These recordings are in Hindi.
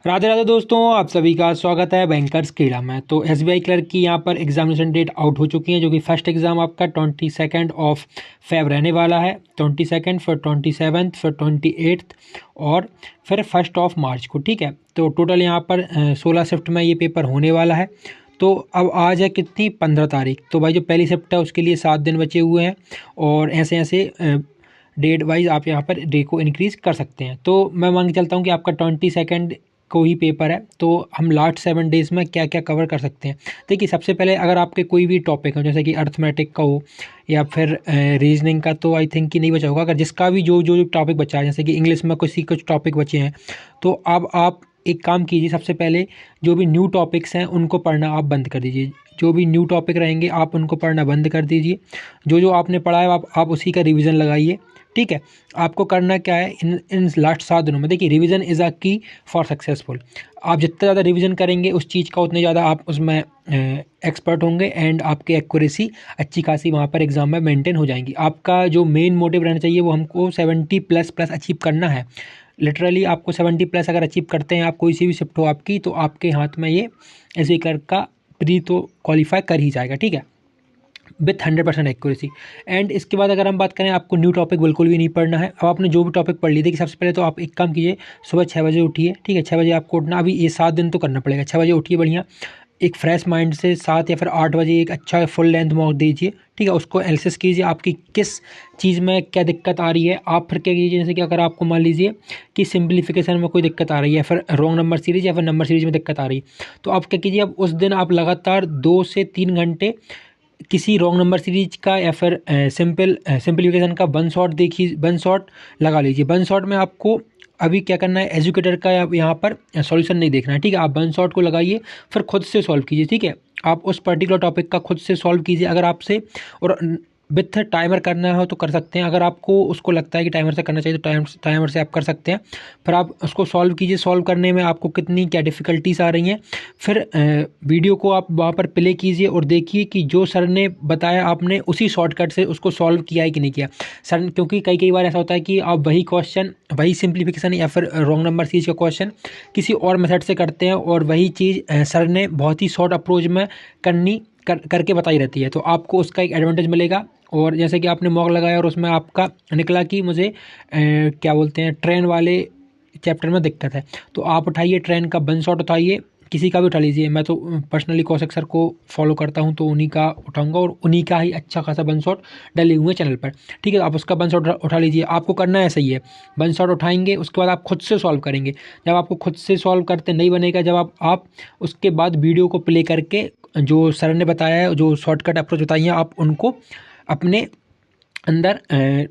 राधे राधे दोस्तों, आप सभी का स्वागत है बैंकर्स क्रीड़ा में। तो एसबीआई क्लर्क की यहाँ पर एग्जामिनेशन डेट आउट हो चुकी है, जो कि फर्स्ट एग्ज़ाम आपका 22 ऑफ फेब रहने वाला है। 22 फिर 27 फिर 28 और फिर 1 मार्च को। ठीक है, तो टोटल यहाँ पर 16 शिफ्ट में ये पेपर होने वाला है। तो अब आज है कितनी 15 तारीख। तो भाई जो पहली शिफ्ट है उसके लिए 7 दिन बचे हुए हैं और ऐसे ऐसे डेट वाइज आप यहाँ पर डे को इंक्रीज़ कर सकते हैं। तो मैं मान के चलता हूँ कि आपका 22 को ही पेपर है, तो हम लास्ट 7 डेज़ में क्या क्या कवर कर सकते हैं। देखिए, सबसे पहले अगर आपके कोई भी टॉपिक हो, जैसे कि अर्थमेटिक का हो या फिर रीजनिंग का, तो आई थिंक कि नहीं बचा होगा। अगर जिसका भी जो जो टॉपिक बचा है, जैसे कि इंग्लिश में कुछ टॉपिक बचे हैं, तो अब आप एक काम कीजिए। सबसे पहले जो भी न्यू टॉपिक्स हैं उनको पढ़ना आप बंद कर दीजिए। जो भी न्यू टॉपिक रहेंगे आप उनको पढ़ना बंद कर दीजिए। जो जो आपने पढ़ा है आप उसी का रिवीजन लगाइए। ठीक है, आपको करना क्या है इन लास्ट 7 दिनों में। देखिए, रिवीजन इज़ अ की फॉर सक्सेसफुल। आप जितना ज़्यादा रिवीजन करेंगे उस चीज़ का, उतने ज़्यादा आप उसमें एक्सपर्ट होंगे एंड आपकी एक्यूरेसी अच्छी खासी वहाँ पर एग्ज़ाम में मेंटेन हो जाएंगी। आपका जो मेन मोटिव रहना चाहिए वो हमको 70++ अचीव करना है। लिटरली आपको 70+ अगर अचीव करते हैं आप, कोई सी भी शिफ्ट हो आपकी, तो आपके हाथ में ये एसबीआई क्लर्क का प्री तो क्वालिफाई कर ही जाएगा। ठीक है, विथ 100% एक्यूरेसी। एंड इसके बाद अगर हम बात करें, आपको न्यू टॉपिक बिल्कुल भी नहीं पढ़ना है। अब आपने जो भी टॉपिक पढ़ ली, देखिए सबसे पहले तो आप एक काम कीजिए, सुबह 6 बजे उठिए। ठीक है, 6 बजे आपको उठना, अभी ये 7 दिन तो करना पड़ेगा। 6 बजे उठिए बढ़िया, एक फ्रेश माइंड से 7 या फिर 8 बजे एक अच्छा फुल लेंथ मॉक दीजिए। ठीक है, उसको एनालिसिस कीजिए आपकी किस चीज़ में क्या दिक्कत आ रही है। आप फिर क्या कीजिए, जैसे कि अगर आपको मान लीजिए कि सिंप्लीफिकेशन में कोई दिक्कत आ रही है, फिर रॉन्ग नंबर सीरीज या फिर नंबर सीरीज में दिक्कत आ रही है, तो आप क्या कीजिए, अब उस दिन आप लगातार 2 से 3 घंटे किसी रॉन्ग नंबर सीरीज का या फिर सिंपलीफिकेशन का वन शॉट देखिए, वन शॉट लगा लीजिए। वन शॉट में आपको अभी क्या करना है, एजुकेटर का यहाँ पर सॉल्यूशन नहीं देखना है। ठीक है, आप वन शॉट को लगाइए, फिर खुद से सॉल्व कीजिए। ठीक है, आप उस पर्टिकुलर टॉपिक का खुद से सॉल्व कीजिए। अगर आपसे और विथ टाइमर करना हो तो कर सकते हैं। अगर आपको उसको लगता है कि टाइमर से करना चाहिए तो टाइमर से आप कर सकते हैं। फिर आप उसको सॉल्व कीजिए। सॉल्व करने में आपको कितनी क्या डिफ़िकल्टीज आ रही हैं, फिर वीडियो को आप वहाँ पर प्ले कीजिए और देखिए कि जो सर ने बताया आपने उसी शॉर्टकट से उसको सॉल्व किया है कि नहीं किया। सर, क्योंकि कई कई बार ऐसा होता है कि आप वही क्वेश्चन, वही सिंप्लीफिकेशन या फिर रॉन्ग नंबर सीरीज का क्वेश्चन किसी और मेथड से करते हैं और वही चीज़ सर ने बहुत ही शॉर्ट अप्रोच में करके बताई रहती है। तो आपको उसका एक एडवांटेज मिलेगा। और जैसे कि आपने मॉक लगाया और उसमें आपका निकला कि मुझे क्या बोलते हैं, ट्रेन वाले चैप्टर में दिक्कत है, तो आप उठाइए ट्रेन का वन शॉट, उठाइए किसी का भी उठा लीजिए। मैं तो पर्सनली कौशिक सर को फॉलो करता हूं, तो उन्हीं का उठाऊंगा और उन्हीं का ही अच्छा खासा वन शॉट डले हुए चैनल पर। ठीक है, आप उसका वन शॉट उठा लीजिए। आपको करना ऐसा ही है, वन शॉट उठाएंगे, उसके बाद आप खुद से सॉल्व करेंगे। जब आपको खुद से सॉल्व करते नहीं बनेगा, जब आप उसके बाद वीडियो को प्ले करके जो सर ने बताया है, जो शॉर्टकट अप्रोच बताई है, आप उनको अपने अंदर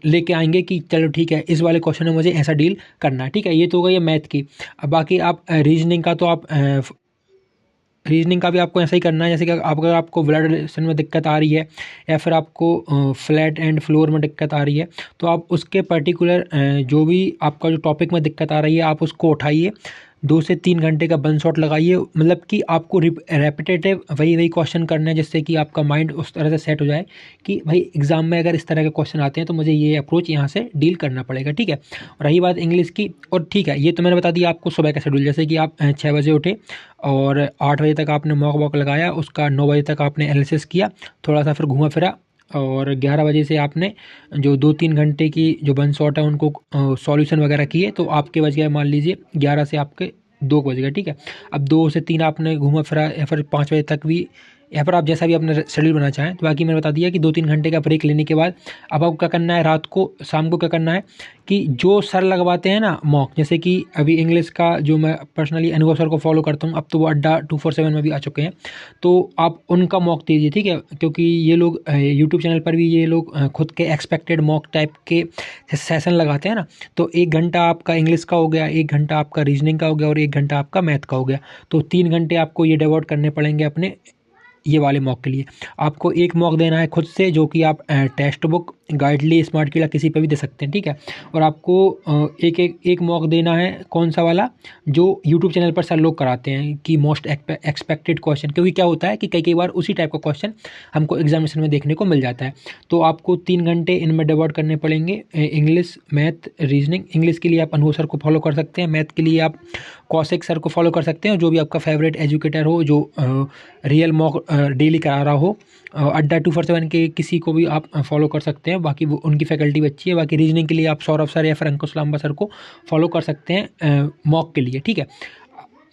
लेके आएंगे कि चलो ठीक है, इस वाले क्वेश्चन में मुझे ऐसा डील करना है। ठीक है, ये तो हो गई है मैथ की। अब बाकी आप रीजनिंग का, तो आप रीजनिंग का भी आपको ऐसा ही करना है। जैसे कि आप, अगर आपको ब्लड रिलेशन में दिक्कत आ रही है या फिर आपको फ्लैट एंड फ्लोर में दिक्कत आ रही है, तो आप उसके पर्टिकुलर जो भी आपका जो टॉपिक में दिक्कत आ रही है आप उसको उठाइए, 2 से 3 घंटे का वन शॉट लगाइए। मतलब कि आपको रेपिटेटिव वही क्वेश्चन करना है, जिससे कि आपका माइंड उस तरह से सेट हो जाए कि भाई एग्जाम में अगर इस तरह के क्वेश्चन आते हैं तो मुझे ये अप्रोच यहाँ से डील करना पड़ेगा। ठीक है, और रही बात इंग्लिश की, और ठीक है, ये तो मैंने बता दिया आपको सुबह का शेड्यूल। जैसे कि आप 6 बजे उठे और 8 बजे तक आपने मॉक वॉक लगाया, उसका 9 बजे तक आपने एनालिसिस किया, थोड़ा सा फिर घूमा फिरा, और 11 बजे से आपने जो 2-3 घंटे की जो वन शॉट है उनको सॉल्यूशन वगैरह किए, तो आपके बज गए मान लीजिए 11 से आपके 2 बज गए। ठीक है, अब 2 से 3 आपने घूमा फिरा या फिर 5 बजे तक भी, या फिर आप जैसा भी अपना शेड्यूल बनाना चाहें। तो बाकी मैंने बता दिया कि 2-3 घंटे का ब्रेक लेने के बाद अब आपको क्या करना है, रात को शाम को क्या करना है कि जो सर लगवाते हैं ना मॉक, जैसे कि अभी इंग्लिश का जो मैं पर्सनली अनुभव सर को फॉलो करता हूँ, अब तो वो अड्डा 247 में भी आ चुके हैं, तो आप उनका मॉक दीजिए। ठीक है, क्योंकि ये लोग यूट्यूब चैनल पर भी ये लोग खुद के एक्सपेक्टेड मॉक टाइप के सेशन लगाते हैं ना। तो 1 घंटा आपका इंग्लिश का हो गया, 1 घंटा आपका रीजनिंग का हो गया और 1 घंटा आपका मैथ का हो गया। तो 3 घंटे आपको ये डिवोट करने पड़ेंगे अपने ये वाले मॉक के लिए। आपको एक मॉक देना है खुद से, जो कि आप टेक्स्ट बुक गाइडली स्मार्ट कीड़ा किसी पे भी दे सकते हैं, ठीक है। और आपको एक मॉक देना है, कौन सा वाला, जो यूट्यूब चैनल पर सर लोग कराते हैं कि मोस्ट एक्सपेक्टेड क्वेश्चन, क्योंकि क्या होता है कि कई बार उसी टाइप का क्वेश्चन हमको एग्जामिनेशन में देखने को मिल जाता है। तो आपको 3 घंटे इनमें डिवोट करने पड़ेंगे। English, math, reasoning. इंग्लिश के लिए आप अनुभव सर को फॉलो कर सकते हैं, मैथ के लिए आप कौशिक सर को फॉलो कर सकते हैं, जो भी आपका फेवरेट एजुकेटर हो, जो रियल मॉक डेली करा रहा हो। अड्डा 247 के किसी को भी आप फॉलो कर सकते हैं, बाकी वो उनकी फैकल्टी भी अच्छी है। बाकी रीजनिंग के लिए आप सौरभ सर या फिर अंकुश लांबा सर को फॉलो कर सकते हैं मॉक के लिए, ठीक है,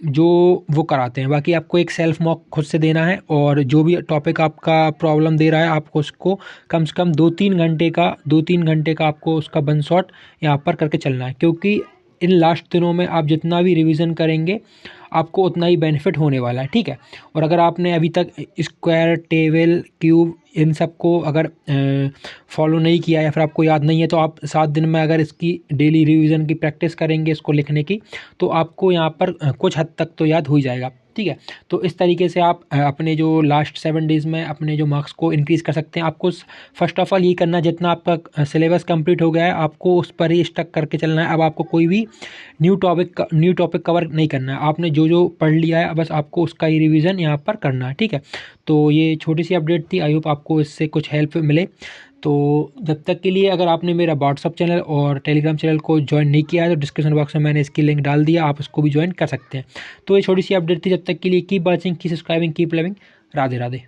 जो वो कराते हैं। बाकी आपको एक सेल्फ मॉक खुद से देना है, और जो भी टॉपिक आपका प्रॉब्लम दे रहा है आपको उसको कम से कम 2-3 घंटे का आपको उसका वन शॉट यहाँ पर करके चलना है, क्योंकि इन लास्ट दिनों में आप जितना भी रिवीजन करेंगे आपको उतना ही बेनिफिट होने वाला है, ठीक है। और अगर आपने अभी तक स्क्वायर, टेबल, क्यूब इन सब को अगर फॉलो नहीं किया या फिर आपको याद नहीं है, तो आप 7 दिन में अगर इसकी डेली रिवीजन की प्रैक्टिस करेंगे इसको लिखने की, तो आपको यहाँ पर कुछ हद तक तो याद हो ही जाएगा, ठीक है। तो इस तरीके से आप अपने जो लास्ट 7 डेज़ में अपने जो मार्क्स को इंक्रीज़ कर सकते हैं। आपको फर्स्ट ऑफ ऑल ये करना है, जितना आपका सिलेबस कंप्लीट हो गया है आपको उस पर ही स्टक करके चलना है। अब आपको कोई भी न्यू टॉपिक कवर नहीं करना है। आपने जो पढ़ लिया है बस आपको उसका ही रिवीजन यहाँ पर करना है, ठीक है। तो ये छोटी सी अपडेट थी, आई होप आपको इससे कुछ हेल्प मिले। तो जब तक के लिए, अगर आपने मेरा व्हाट्सअप चैनल और टेलीग्राम चैनल को ज्वाइन नहीं किया है तो डिस्क्रिप्शन बॉक्स में मैंने इसकी लिंक डाल दिया, आप उसको भी ज्वाइन कर सकते हैं। तो ये छोटी सी अपडेट थी, जब तक के लिए keep watching, keep subscribing, keep loving. Radhe Radhe.